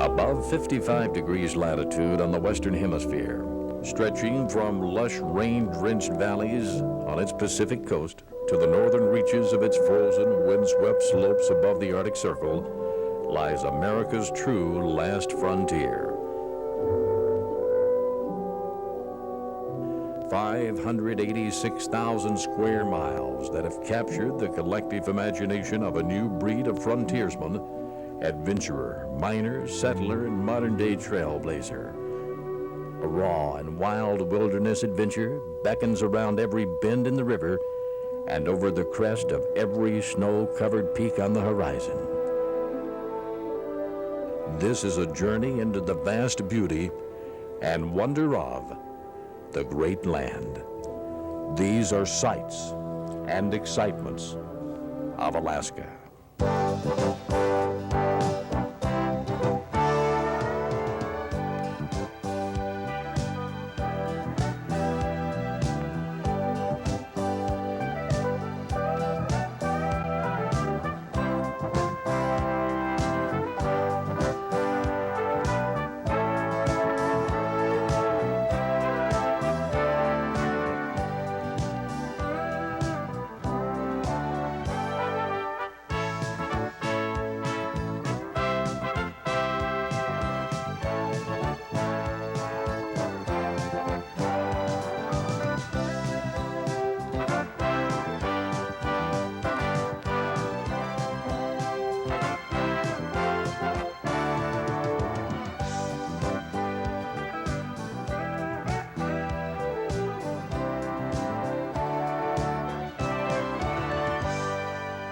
Above 55 degrees latitude on the Western Hemisphere, stretching from lush rain-drenched valleys on its Pacific coast to the northern reaches of its frozen, windswept slopes above the Arctic Circle, lies America's true last frontier. 586,000 square miles that have captured the collective imagination of a new breed of frontiersman, adventurer, miner, settler, and modern-day trailblazer. A raw and wild wilderness adventure beckons around every bend in the river and over the crest of every snow-covered peak on the horizon. This is a journey into the vast beauty and wonder of the great land. These are sights and excitements of Alaska.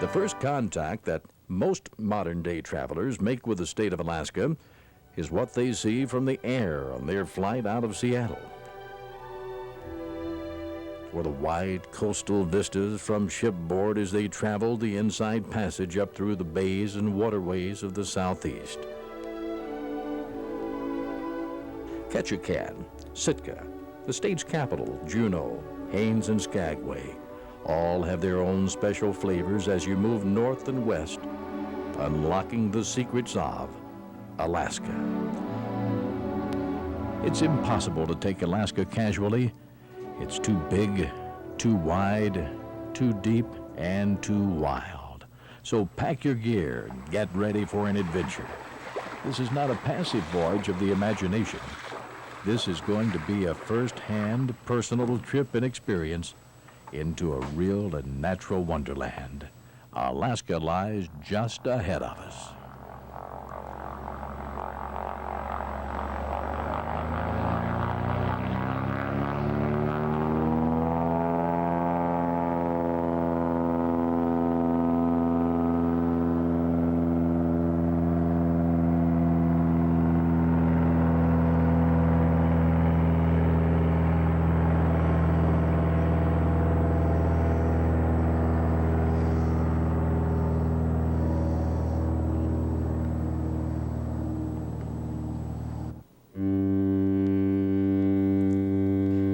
The first contact that most modern-day travelers make with the state of Alaska is what they see from the air on their flight out of Seattle. For the wide coastal vistas from shipboard as they travel the inside passage up through the bays and waterways of the southeast. Ketchikan, Sitka, the state's capital, Juneau, Haines, and Skagway all have their own special flavors as you move north and west, unlocking the secrets of Alaska. It's impossible to take Alaska casually. It's too big, too wide, too deep, and too wild. So pack your gear and get ready for an adventure. This is not a passive voyage of the imagination. This is going to be a first-hand, personal trip and experience into a real and natural wonderland. Alaska lies just ahead of us.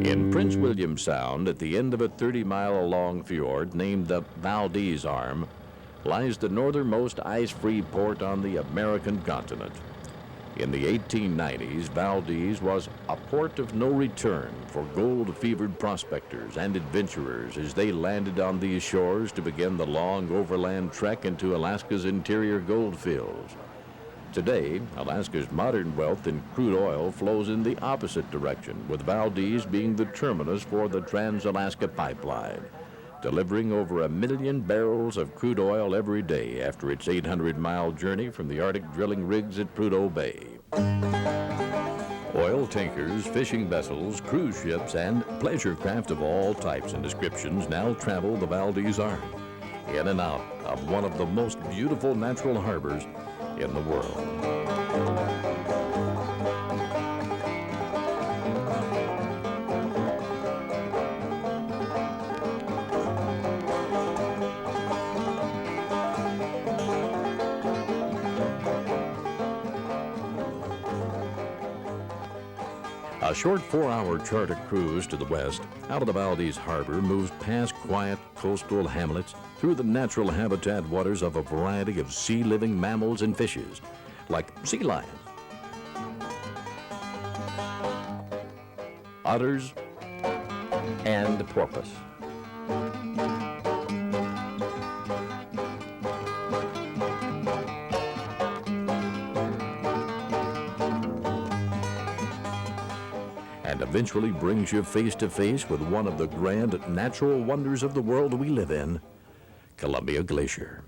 In Prince William Sound, at the end of a 30-mile-long fjord named the Valdez Arm, lies the northernmost ice-free port on the American continent. In the 1890s, Valdez was a port of no return for gold-fevered prospectors and adventurers as they landed on these shores to begin the long overland trek into Alaska's interior gold fields. Today, Alaska's modern wealth in crude oil flows in the opposite direction, with Valdez being the terminus for the Trans-Alaska Pipeline, delivering over 1 million barrels of crude oil every day after its 800-mile journey from the Arctic drilling rigs at Prudhoe Bay. Oil tankers, fishing vessels, cruise ships, and pleasure craft of all types and descriptions now travel the Valdez Arm, in and out of one of the most beautiful natural harbors in the world. A short 4-hour charter cruise to the west, out of the Valdez Harbor, moves past quiet coastal hamlets through the natural habitat waters of a variety of sea-living mammals and fishes, like sea lions, otters, and porpoise. And eventually brings you face to face with one of the grand natural wonders of the world we live in, Columbia Glacier.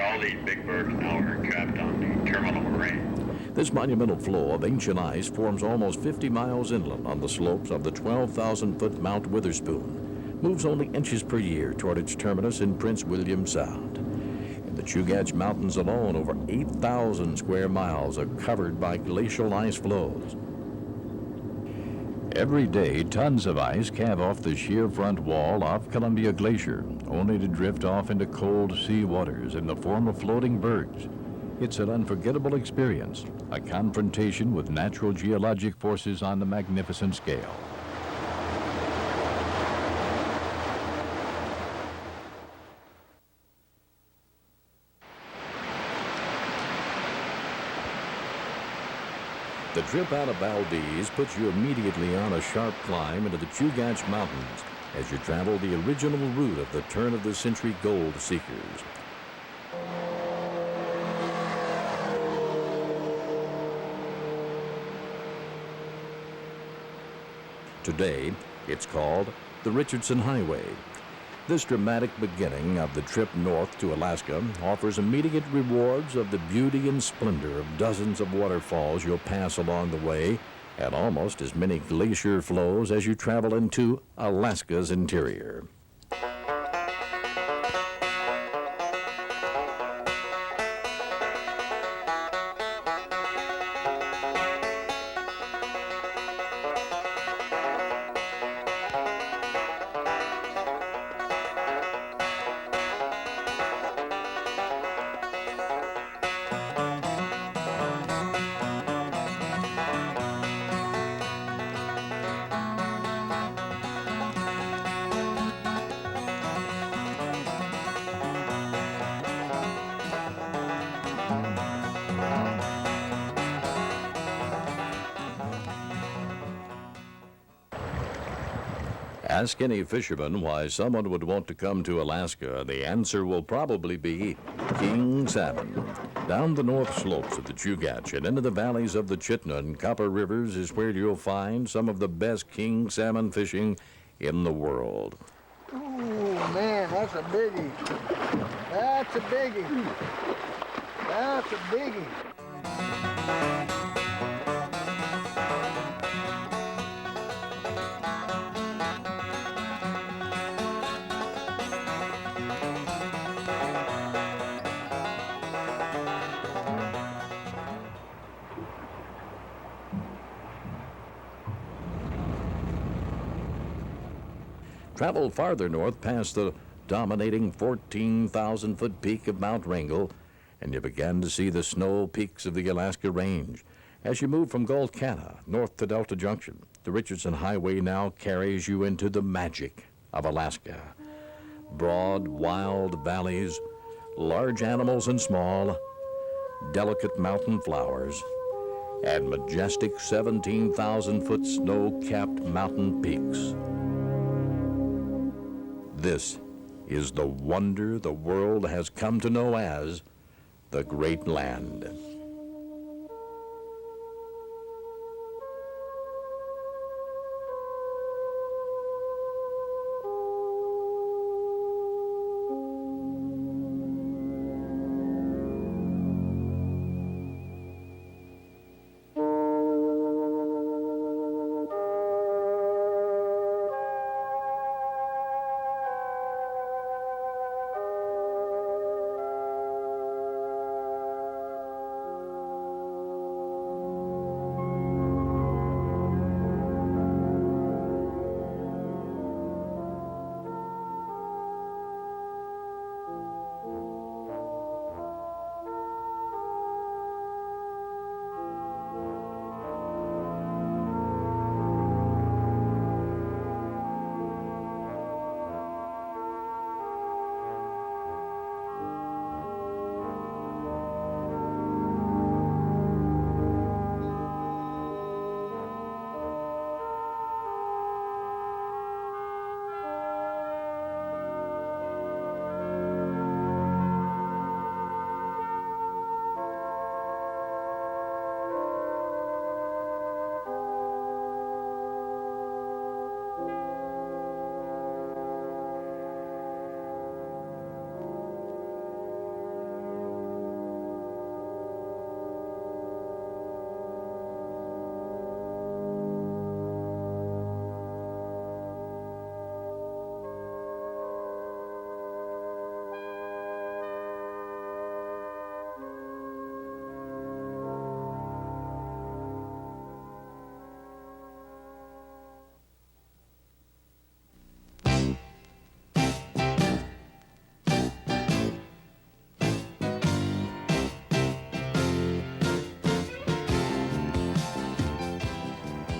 All these big birds now are trapped on the terminal moraine. This monumental flow of ancient ice forms almost 50 miles inland on the slopes of the 12,000-foot Mount Witherspoon, moves only inches per year toward its terminus in Prince William Sound. In the Chugach Mountains alone, over 8,000 square miles are covered by glacial ice flows. Every day, tons of ice calve off the sheer front wall of Columbia Glacier, only to drift off into cold sea waters in the form of floating bergs. It's an unforgettable experience, a confrontation with natural geologic forces on a magnificent scale. The trip out of Valdez puts you immediately on a sharp climb into the Chugach Mountains as you travel the original route of the turn-of-the-century gold seekers. Today, it's called the Richardson Highway. This dramatic beginning of the trip north to Alaska offers immediate rewards of the beauty and splendor of dozens of waterfalls you'll pass along the way, and almost as many glacier flows as you travel into Alaska's interior. Ask any fisherman why someone would want to come to Alaska. The answer will probably be king salmon. Down the north slopes of the Chugach and into the valleys of the Chitna and Copper Rivers is where you'll find some of the best king salmon fishing in the world. Oh man, that's a biggie. That's a biggie. That's a biggie. Travel farther north past the dominating 14,000-foot peak of Mount Wrangell, and you begin to see the snow peaks of the Alaska Range. As you move from Golconda north to Delta Junction, the Richardson Highway now carries you into the magic of Alaska. broad, wild valleys, large animals and small, delicate mountain flowers, and majestic 17,000-foot snow-capped mountain peaks. This is the wonder the world has come to know as the Great Land.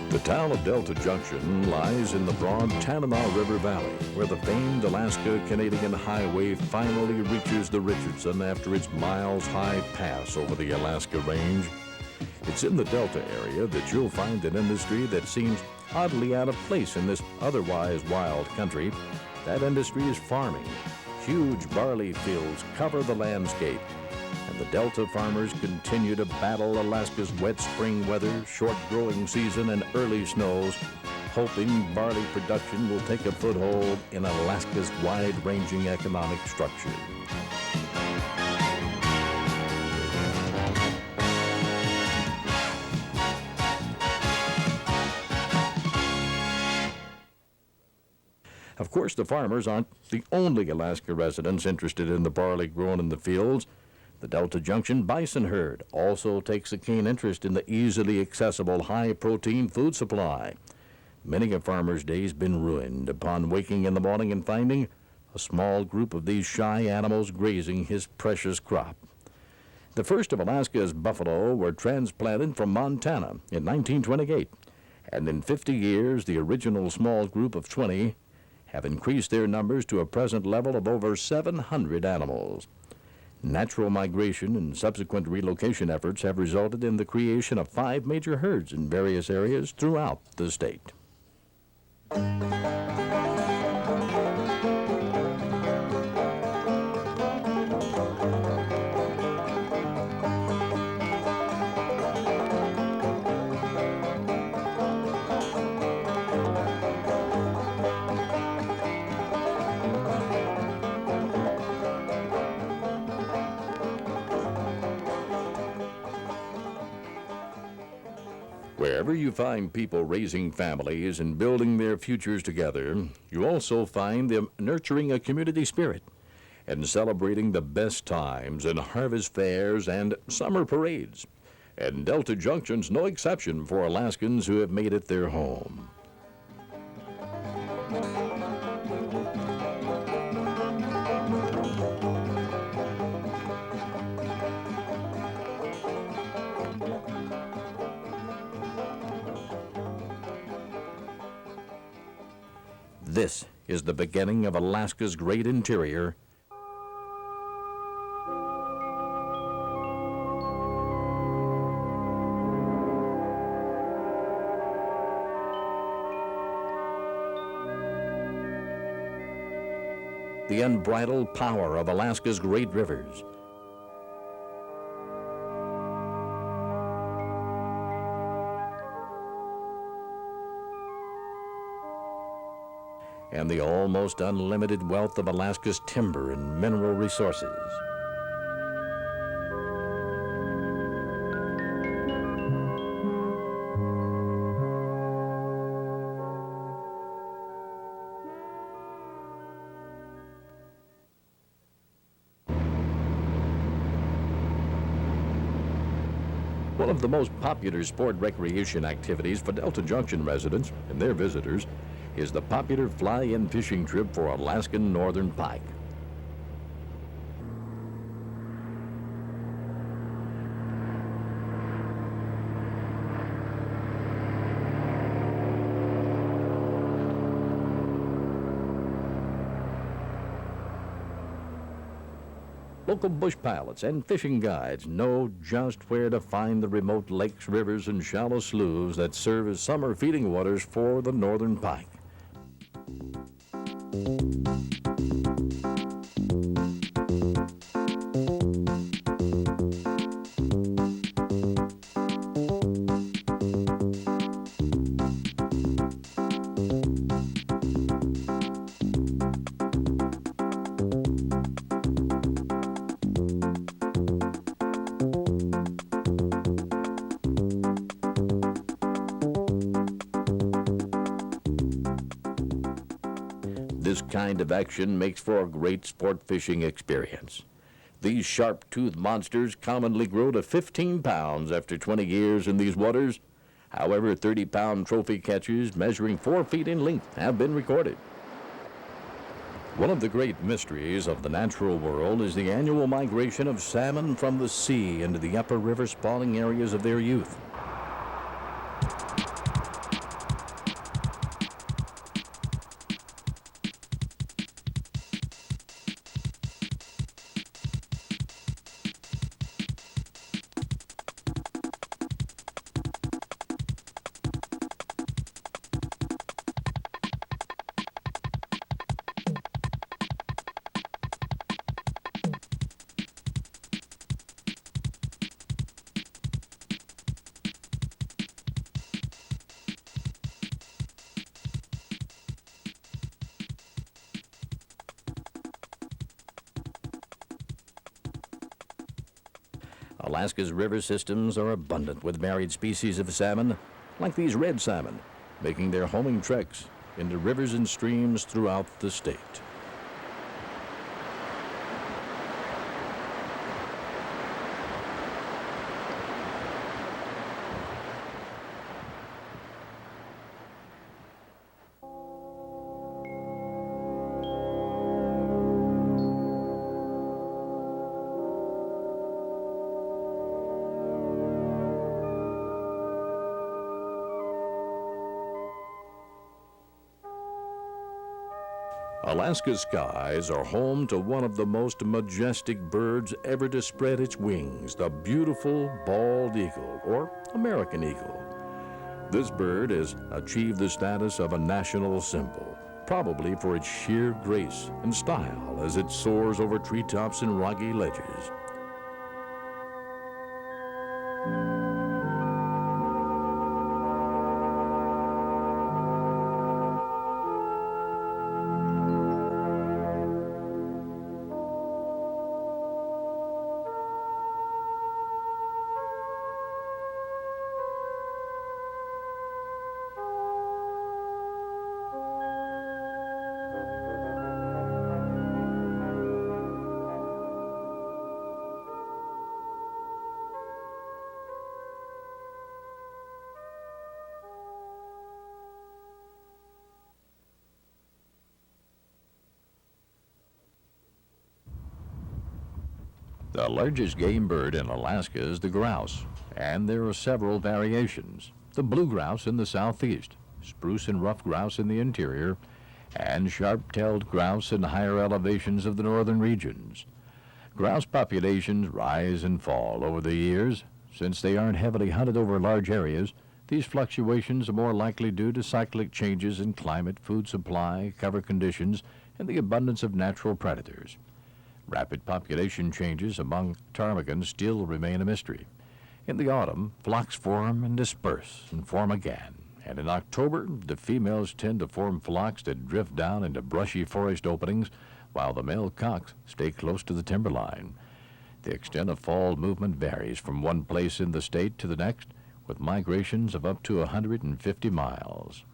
The town of Delta Junction lies in the broad Tanana River Valley, where the famed Alaska-Canadian Highway finally reaches the Richardson after its miles-high pass over the Alaska Range. It's in the Delta area that you'll find an industry that seems oddly out of place in this otherwise wild country. That industry is farming. Huge barley fields cover the landscape, and the Delta farmers continue to battle Alaska's wet spring weather, short growing season, and early snows, hoping barley production will take a foothold in Alaska's wide-ranging economic structure. Of course, the farmers aren't the only Alaska residents interested in the barley grown in the fields. The Delta Junction bison herd also takes a keen interest in the easily accessible high-protein food supply. Many a farmer's day's been ruined upon waking in the morning and finding a small group of these shy animals grazing his precious crop. The first of Alaska's buffalo were transplanted from Montana in 1928, and in 50 years, the original small group of 20 have increased their numbers to a present level of over 700 animals. Natural migration and subsequent relocation efforts have resulted in the creation of 5 major herds in various areas throughout the state. Wherever you find people raising families and building their futures together, you also find them nurturing a community spirit and celebrating the best times in harvest fairs and summer parades. And Delta Junction's no exception for Alaskans who have made it their home. This is the beginning of Alaska's great interior. The unbridled power of Alaska's great rivers. And the almost unlimited wealth of Alaska's timber and mineral resources. One of the most popular sport recreation activities for Delta Junction residents and their visitors is the popular fly-in fishing trip for Alaskan northern pike. Local bush pilots and fishing guides know just where to find the remote lakes, rivers, and shallow sloughs that serve as summer feeding waters for the northern pike. This kind of action makes for a great sport fishing experience. These sharp-toothed monsters commonly grow to 15 pounds after 20 years in these waters. However, 30-pound trophy catches measuring 4 feet in length have been recorded. One of the great mysteries of the natural world is the annual migration of salmon from the sea into the upper river spawning areas of their youth. Alaska's river systems are abundant with varied species of salmon, like these red salmon, making their homing treks into rivers and streams throughout the state. Alaska's skies are home to one of the most majestic birds ever to spread its wings, the beautiful bald eagle, or American eagle. This bird has achieved the status of a national symbol, probably for its sheer grace and style as it soars over treetops and rocky ledges. The largest game bird in Alaska is the grouse, and there are several variations. The blue grouse in the southeast, spruce and rough grouse in the interior, and sharp-tailed grouse in higher elevations of the northern regions. Grouse populations rise and fall over the years. Since they aren't heavily hunted over large areas, these fluctuations are more likely due to cyclic changes in climate, food supply, cover conditions, and the abundance of natural predators. Rapid population changes among ptarmigans still remain a mystery. In the autumn, flocks form and disperse and form again. And in October, the females tend to form flocks that drift down into brushy forest openings, while the male cocks stay close to the timberline. The extent of fall movement varies from one place in the state to the next, with migrations of up to 150 miles.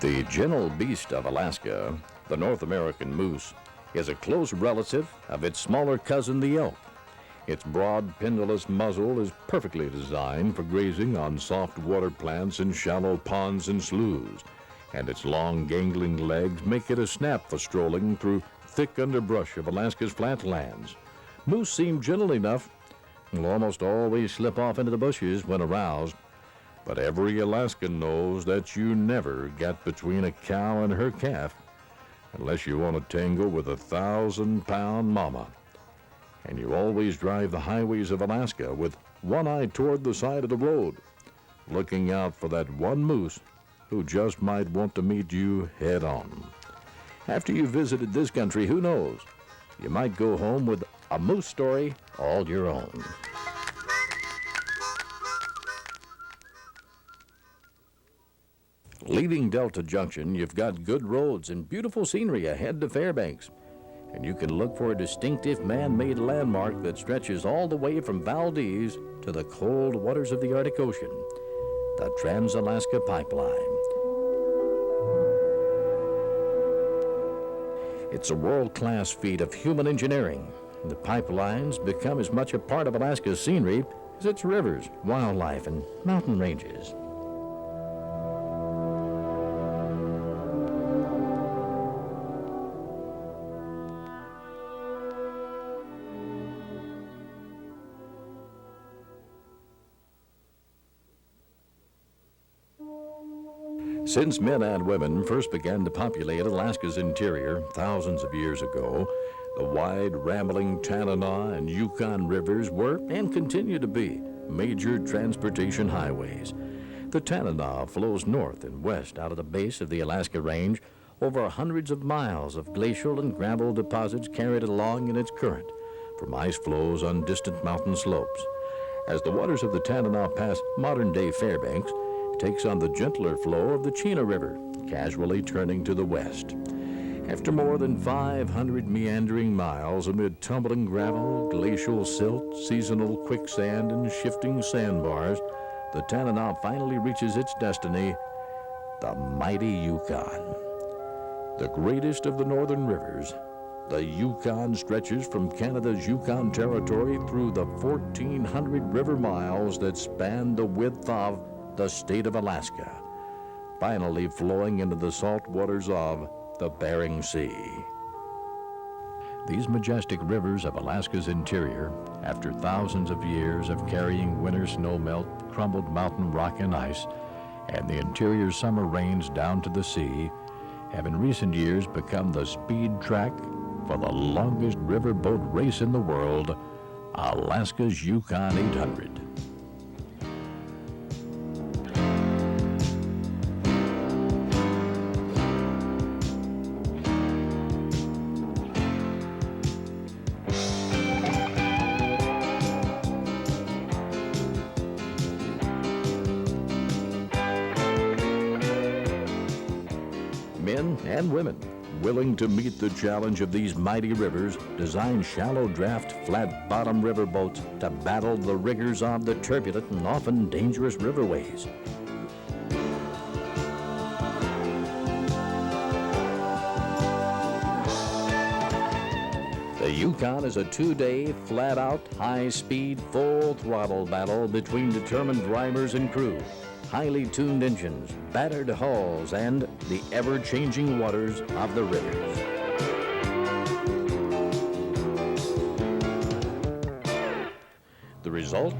The gentle beast of Alaska, the North American moose, is a close relative of its smaller cousin, the elk. Its broad, pendulous muzzle is perfectly designed for grazing on soft water plants in shallow ponds and sloughs, and its long, gangling legs make it a snap for strolling through thick underbrush of Alaska's flatlands. Moose seem gentle enough and will almost always slip off into the bushes when aroused. But every Alaskan knows that you never get between a cow and her calf unless you want to tangle with a 1,000-pound mama. And you always drive the highways of Alaska with one eye toward the side of the road, looking out for that one moose who just might want to meet you head on. After you've visited this country, who knows? You might go home with a moose story all your own. Leaving Delta Junction, you've got good roads and beautiful scenery ahead to Fairbanks. And you can look for a distinctive man-made landmark that stretches all the way from Valdez to the cold waters of the Arctic Ocean, the Trans-Alaska Pipeline. It's a world-class feat of human engineering. The pipelines become as much a part of Alaska's scenery as its rivers, wildlife, and mountain ranges. Since men and women first began to populate Alaska's interior thousands of years ago, the wide, rambling Tanana and Yukon rivers were, and continue to be, major transportation highways. The Tanana flows north and west out of the base of the Alaska Range over hundreds of miles of glacial and gravel deposits carried along in its current from ice flows on distant mountain slopes. As the waters of the Tanana pass modern-day Fairbanks, takes on the gentler flow of the Chena River, casually turning to the west. After more than 500 meandering miles amid tumbling gravel, glacial silt, seasonal quicksand, and shifting sandbars, the Tanana finally reaches its destiny, the mighty Yukon. The greatest of the northern rivers, the Yukon stretches from Canada's Yukon Territory through the 1,400 river miles that span the width of the state of Alaska, finally flowing into the salt waters of the Bering Sea. These majestic rivers of Alaska's interior, after thousands of years of carrying winter snowmelt, crumbled mountain rock and ice, and the interior summer rains down to the sea, have in recent years become the speed track for the longest riverboat race in the world, Alaska's Yukon 800. Men and women willing to meet the challenge of these mighty rivers design shallow draft, flat-bottom riverboats to battle the rigors of the turbulent and often dangerous riverways. The Yukon is a two-day, flat-out, high-speed, full-throttle battle between determined drivers and crew, highly tuned engines, battered hulls, and the ever-changing waters of the rivers. The result?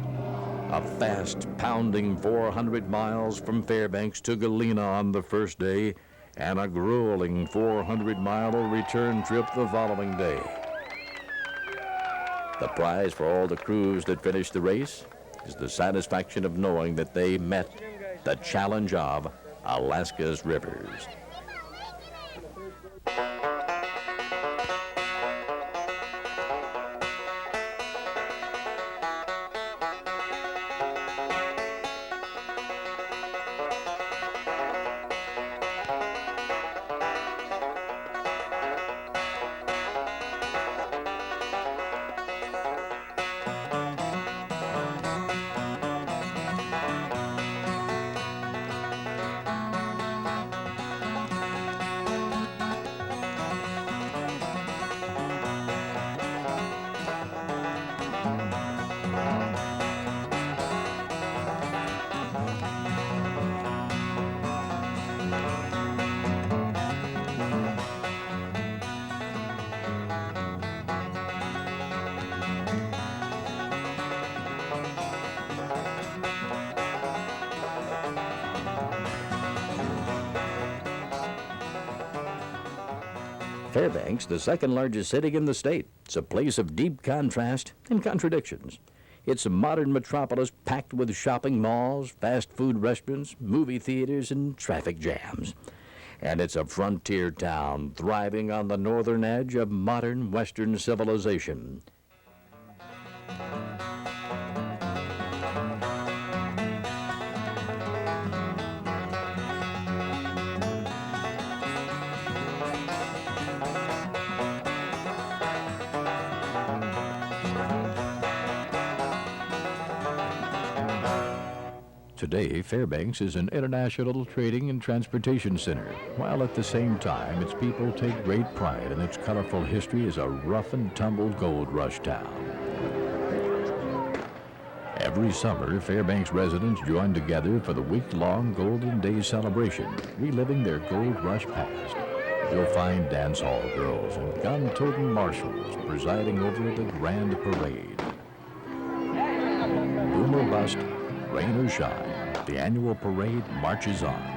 A fast, pounding 400 miles from Fairbanks to Galena on the first day, and a grueling 400-mile return trip the following day. The prize for all the crews that finished the race is the satisfaction of knowing that they met the challenge of Alaska's rivers. Fairbanks, the second largest city in the state, it's a place of deep contrast and contradictions. It's a modern metropolis packed with shopping malls, fast food restaurants, movie theaters, and traffic jams. And it's a frontier town thriving on the northern edge of modern Western civilization. Today, Fairbanks is an international trading and transportation center, while at the same time, its people take great pride in its colorful history as a rough and tumble gold rush town. Every summer, Fairbanks residents join together for the week-long Golden Day celebration, reliving their gold rush past. You'll find dance hall girls and gun-toting marshals presiding over the grand parade. Boom or bust, rain or shine, the annual parade marches on.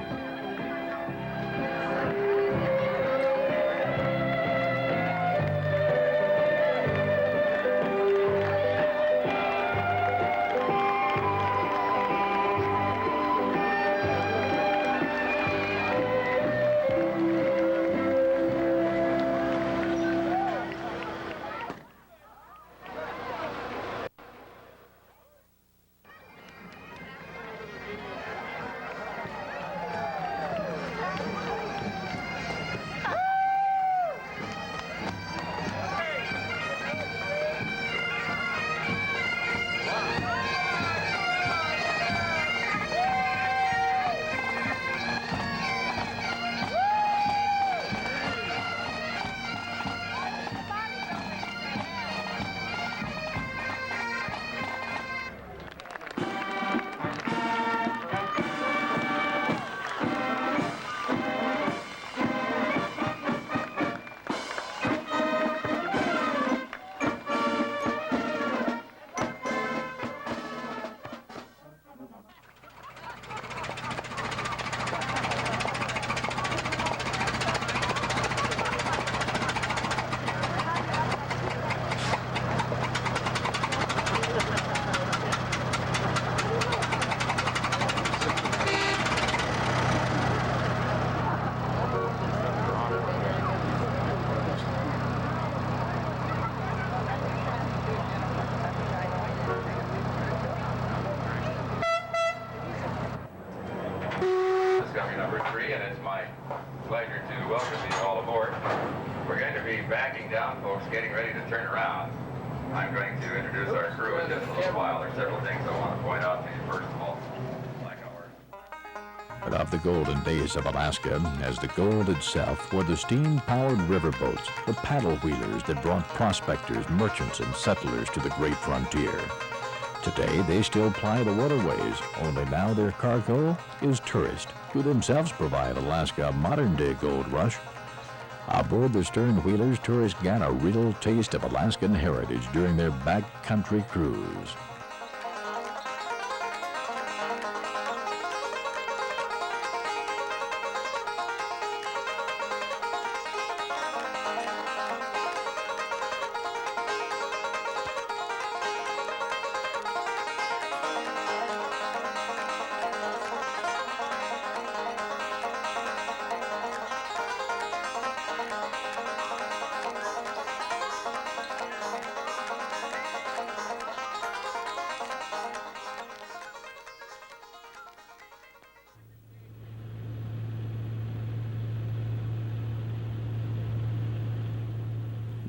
And it's my pleasure to welcome you all aboard. We're going to be backing down, folks, getting ready to turn around. I'm going to introduce our crew in just a little while. There's several things I want to point out to you. First of all, like But of the golden days of Alaska, as the gold itself, were the steam-powered riverboats, the paddle wheelers that brought prospectors, merchants, and settlers to the great frontier. Today, they still ply the waterways, only now their cargo is tourists, who themselves provide Alaska a modern-day gold rush. Aboard the stern wheelers, tourists get a real taste of Alaskan heritage during their backcountry cruise.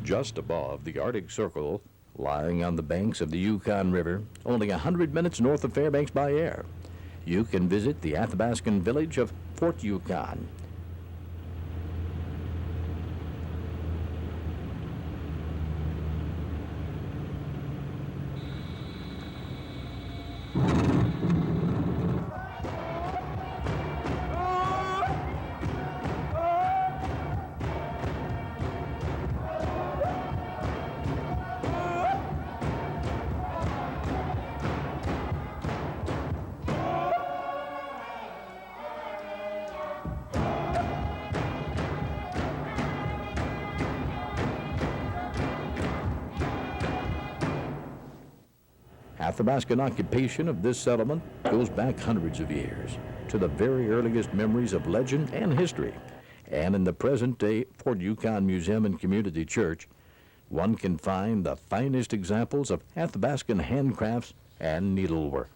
Just above the Arctic Circle, lying on the banks of the Yukon River, only 100 minutes north of Fairbanks by air, you can visit the Athabaskan village of Fort Yukon. Athabaskan occupation of this settlement goes back hundreds of years to the very earliest memories of legend and history. And in the present-day Fort Yukon Museum and Community Church, one can find the finest examples of Athabaskan handcrafts and needlework.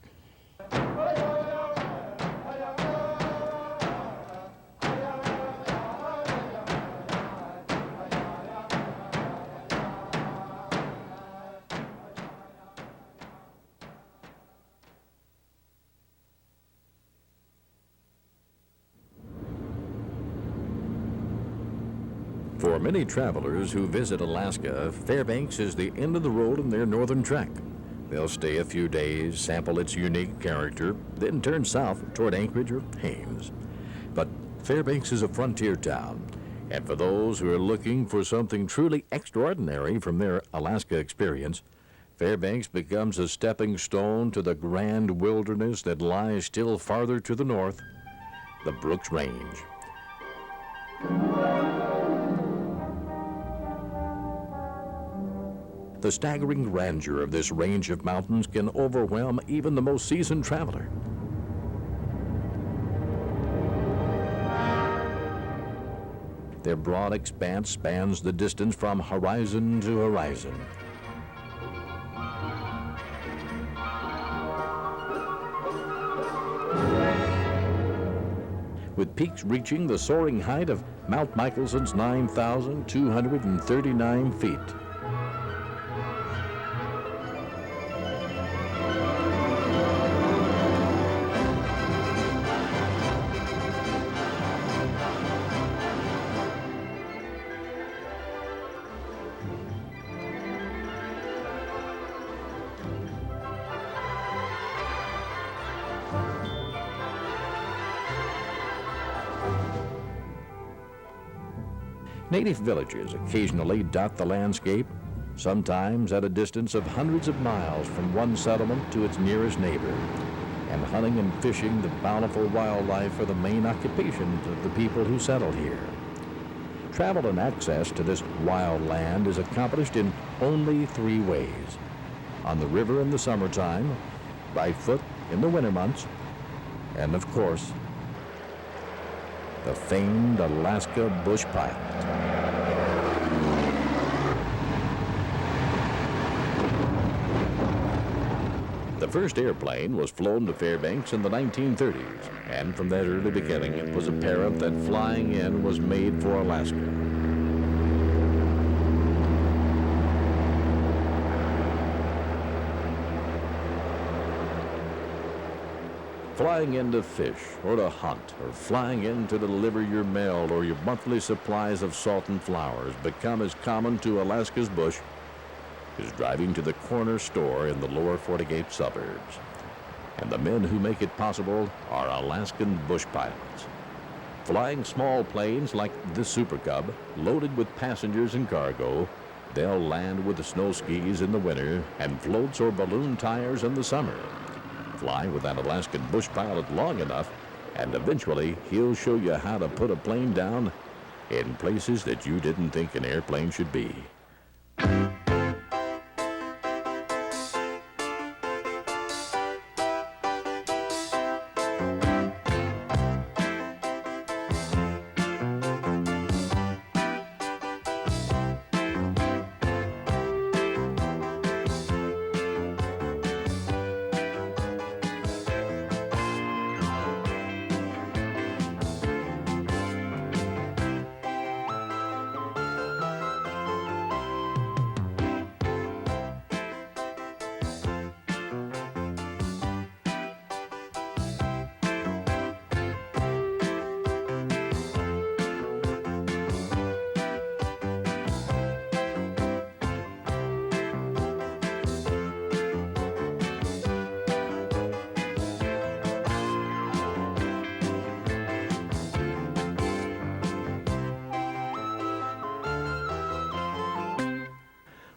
For many travelers who visit Alaska, Fairbanks is the end of the road in their northern trek. They'll stay a few days, sample its unique character, then turn south toward Anchorage or Haines. But Fairbanks is a frontier town, and for those who are looking for something truly extraordinary from their Alaska experience, Fairbanks becomes a stepping stone to the grand wilderness that lies still farther to the north, the Brooks Range. The staggering grandeur of this range of mountains can overwhelm even the most seasoned traveler. Their broad expanse spans the distance from horizon to horizon. With peaks reaching the soaring height of Mount Michelson's 9,239 feet. Native villages occasionally dot the landscape, sometimes at a distance of hundreds of miles from one settlement to its nearest neighbor. And hunting and fishing the bountiful wildlife are the main occupations of the people who settle here. Travel and access to this wild land is accomplished in only three ways: on the river in the summertime, by foot in the winter months, and of course, the famed Alaska bush pilot. The first airplane was flown to Fairbanks in the 1930s, and from that early beginning, it was apparent that flying in was made for Alaska. Flying in to fish or to hunt, or flying in to deliver your mail or your monthly supplies of salt and flour has become as common to Alaska's bush as driving to the corner store in the lower 48 suburbs. And the men who make it possible are Alaskan bush pilots. Flying small planes like the Super Cub, loaded with passengers and cargo, they'll land with the snow skis in the winter and floats or balloon tires in the summer. Fly with that Alaskan bush pilot long enough, and eventually he'll show you how to put a plane down in places that you didn't think an airplane should be.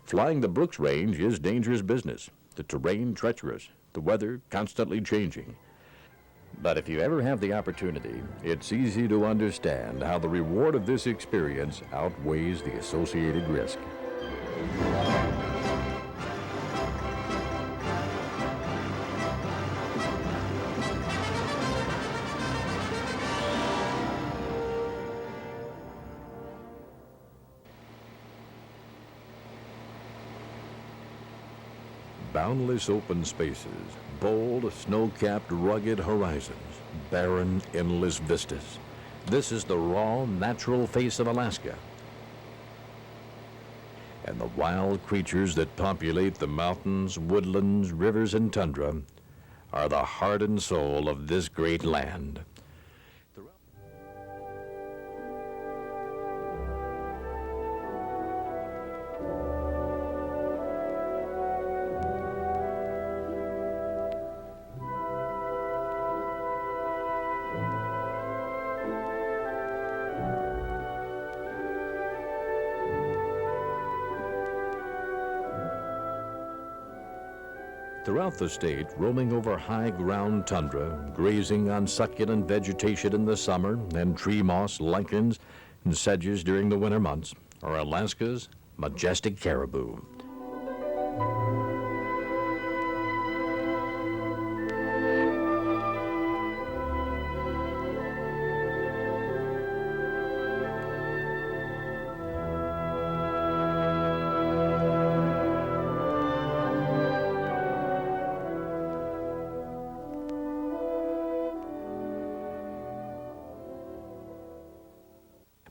Flying the Brooks Range is dangerous business, the terrain treacherous, the weather constantly changing. But if you ever have the opportunity, it's easy to understand how the reward of this experience outweighs the associated risk. Boundless open spaces, bold, snow-capped, rugged horizons, barren, endless vistas. This is the raw, natural face of Alaska. And the wild creatures that populate the mountains, woodlands, rivers, and tundra are the heart and soul of this great land. Throughout the state, roaming over high-ground tundra, grazing on succulent vegetation in the summer and tree moss, lichens, and sedges during the winter months, are Alaska's majestic caribou.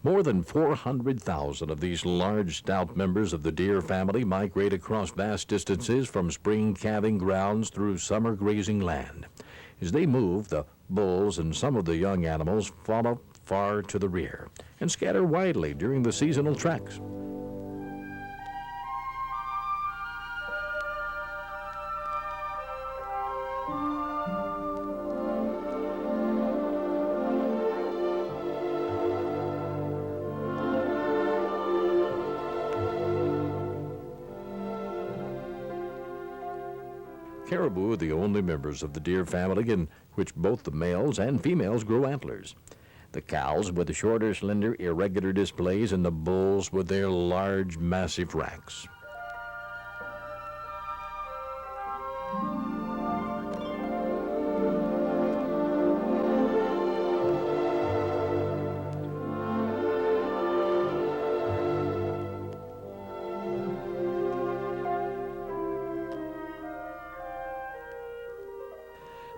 More than 400,000 of these large, stout members of the deer family migrate across vast distances from spring calving grounds through summer grazing land. As they move, the bulls and some of the young animals follow far to the rear and scatter widely during the seasonal treks. Caribou are the only members of the deer family in which both the males and females grow antlers. The cows with the shorter, slender, irregular displays, and the bulls with their large, massive racks.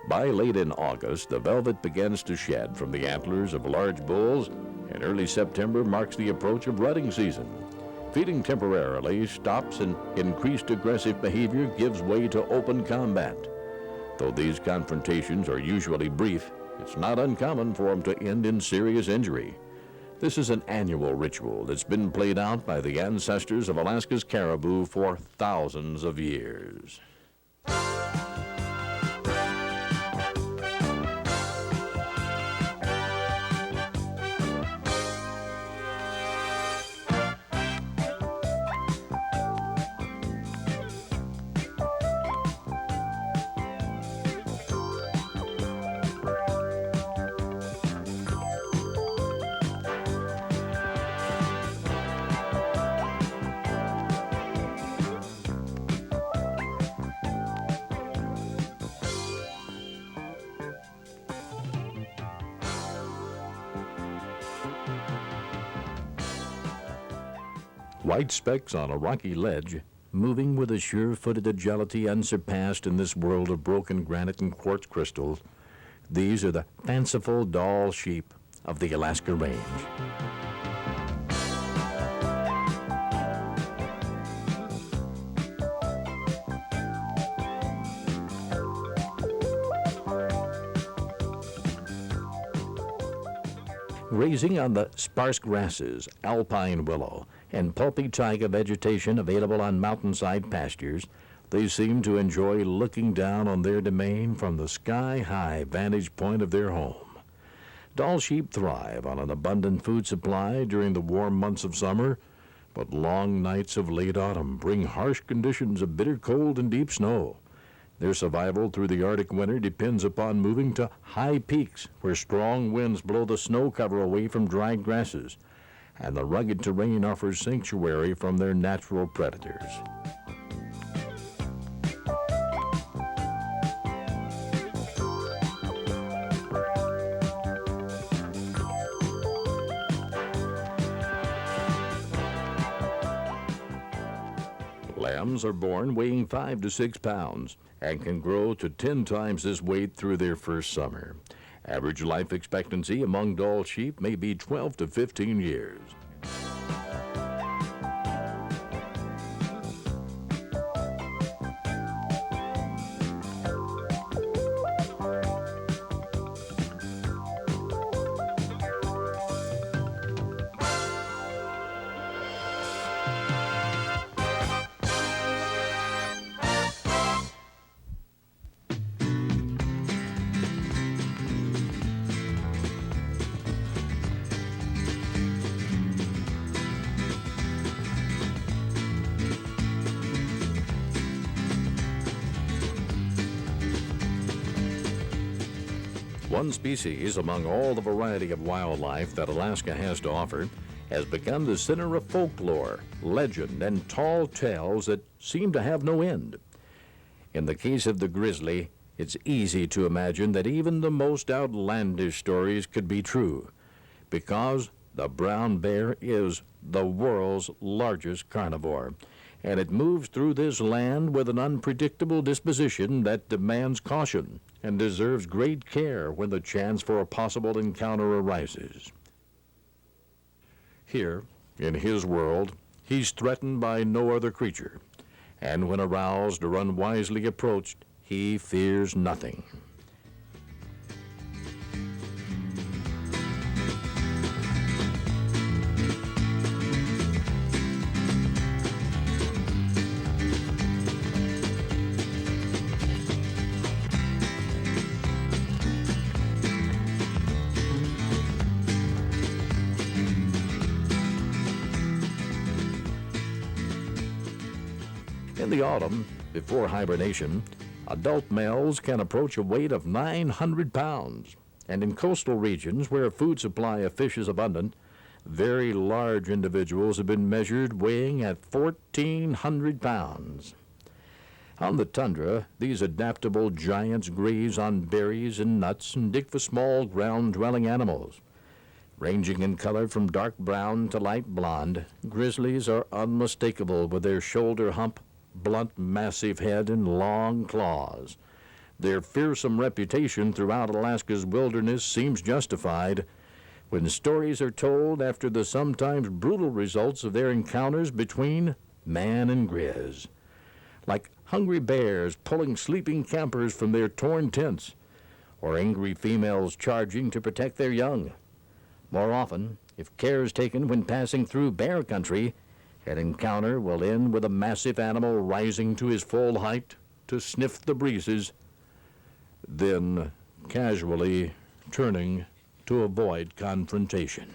By late in August, the velvet begins to shed from the antlers of large bulls, and early September marks the approach of rutting season. Feeding temporarily stops, and increased aggressive behavior gives way to open combat. Though these confrontations are usually brief, it's not uncommon for them to end in serious injury. This is an annual ritual that's been played out by the ancestors of Alaska's caribou for thousands of years. White specks on a rocky ledge, moving with a sure-footed agility unsurpassed in this world of broken granite and quartz crystals, these are the fanciful Dall sheep of the Alaska Range. Grazing on the sparse grasses, alpine willow, and pulpy taiga vegetation available on mountainside pastures, they seem to enjoy looking down on their domain from the sky-high vantage point of their home. Dall sheep thrive on an abundant food supply during the warm months of summer, but long nights of late autumn bring harsh conditions of bitter cold and deep snow. Their survival through the Arctic winter depends upon moving to high peaks where strong winds blow the snow cover away from dried grasses, and the rugged terrain offers sanctuary from their natural predators. Lambs are born weighing 5 to 6 pounds and can grow to 10 times this weight through their first summer. Average life expectancy among Dall sheep may be 12 to 15 years. One species among all the variety of wildlife that Alaska has to offer has become the center of folklore, legend, and tall tales that seem to have no end. In the case of the grizzly, it's easy to imagine that even the most outlandish stories could be true, because the brown bear is the world's largest carnivore, and it moves through this land with an unpredictable disposition that demands caution and deserves great care when the chance for a possible encounter arises. Here, in his world, he's threatened by no other creature, and when aroused or unwisely approached, he fears nothing. In the autumn, before hibernation, adult males can approach a weight of 900 pounds, and in coastal regions where a food supply of fish is abundant, very large individuals have been measured weighing at 1,400 pounds. On the tundra, these adaptable giants graze on berries and nuts and dig for small ground-dwelling animals. Ranging in color from dark brown to light blonde, grizzlies are unmistakable with their shoulder hump, blunt, massive head, and long claws. Their fearsome reputation throughout Alaska's wilderness seems justified when stories are told after the sometimes brutal results of their encounters between man and grizz. like hungry bears pulling sleeping campers from their torn tents, or angry females charging to protect their young. More often, if care is taken when passing through bear country, an encounter will end with a massive animal rising to his full height to sniff the breezes, then casually turning to avoid confrontation.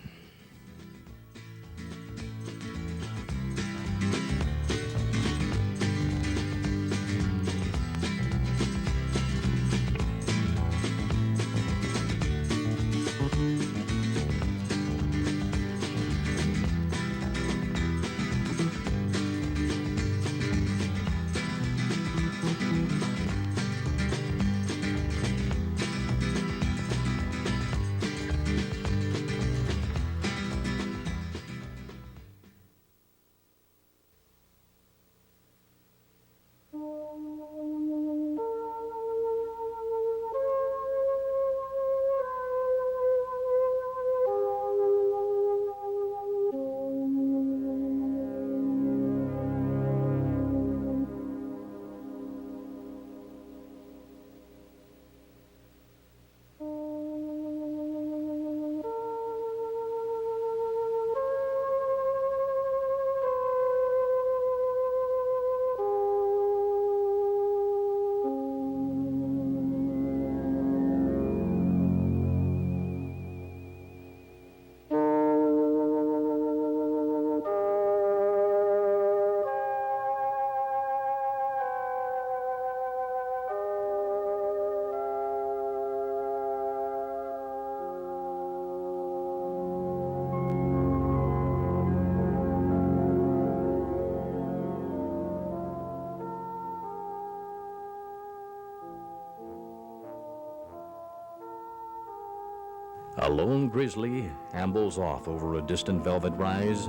A lone grizzly ambles off over a distant velvet rise.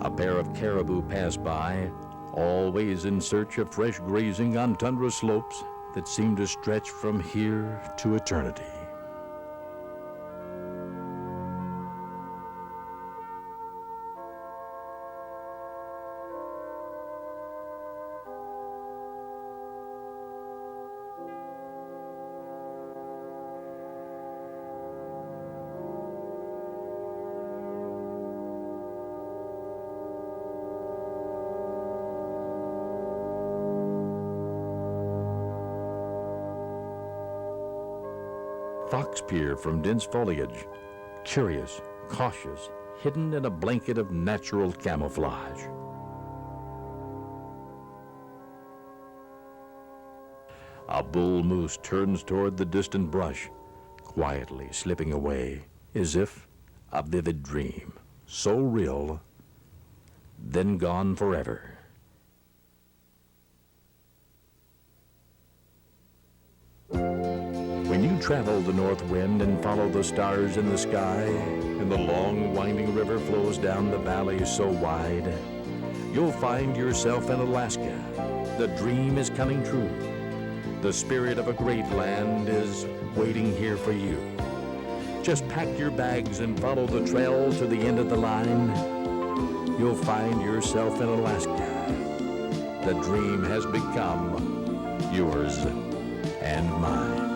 A pair of caribou pass by, always in search of fresh grazing on tundra slopes that seem to stretch from here to eternity. Fox peer from dense foliage, curious, cautious, hidden in a blanket of natural camouflage. A bull moose turns toward the distant brush, quietly slipping away as if a vivid dream, so real, then gone forever. When you travel the north wind and follow the stars in the sky, and the long winding river flows down the valley so wide, you'll find yourself in Alaska. The dream is coming true. The spirit of a great land is waiting here for you. Just pack your bags and follow the trail to the end of the line. You'll find yourself in Alaska. The dream has become yours and mine.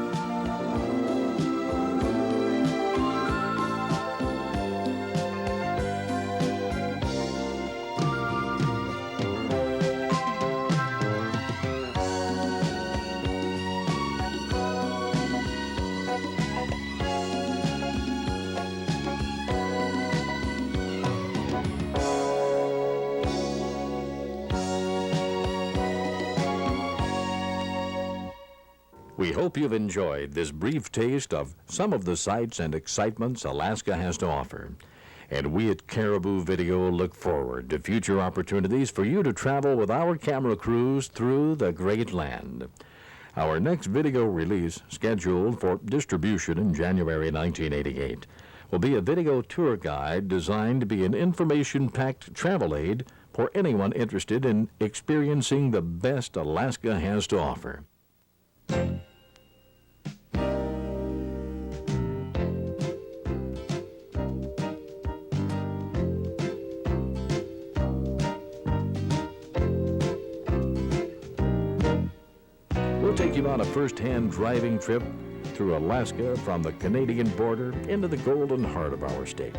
We hope you've enjoyed this brief taste of some of the sights and excitements Alaska has to offer. And we at Caribou Video look forward to future opportunities for you to travel with our camera crews through the great land. Our next video release, scheduled for distribution in January 1988, will be a video tour guide designed to be an information-packed travel aid for anyone interested in experiencing the best Alaska has to offer. take you on a first-hand driving trip through Alaska from the Canadian border into the golden heart of our state.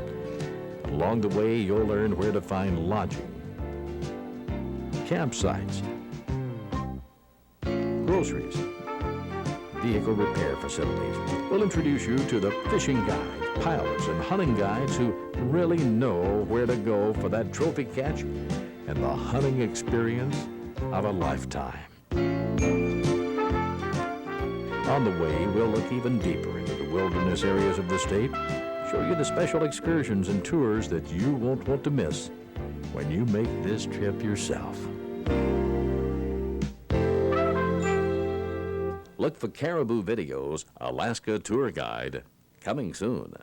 Along the way, you'll learn where to find lodging, campsites, groceries, vehicle repair facilities. We'll introduce you to the fishing guides, pilots, and hunting guides who really know where to go for that trophy catch and the hunting experience of a lifetime. On the way, we'll look even deeper into the wilderness areas of the state, show you the special excursions and tours that you won't want to miss when you make this trip yourself. Look for Caribou Video's Alaska Tour Guide, coming soon.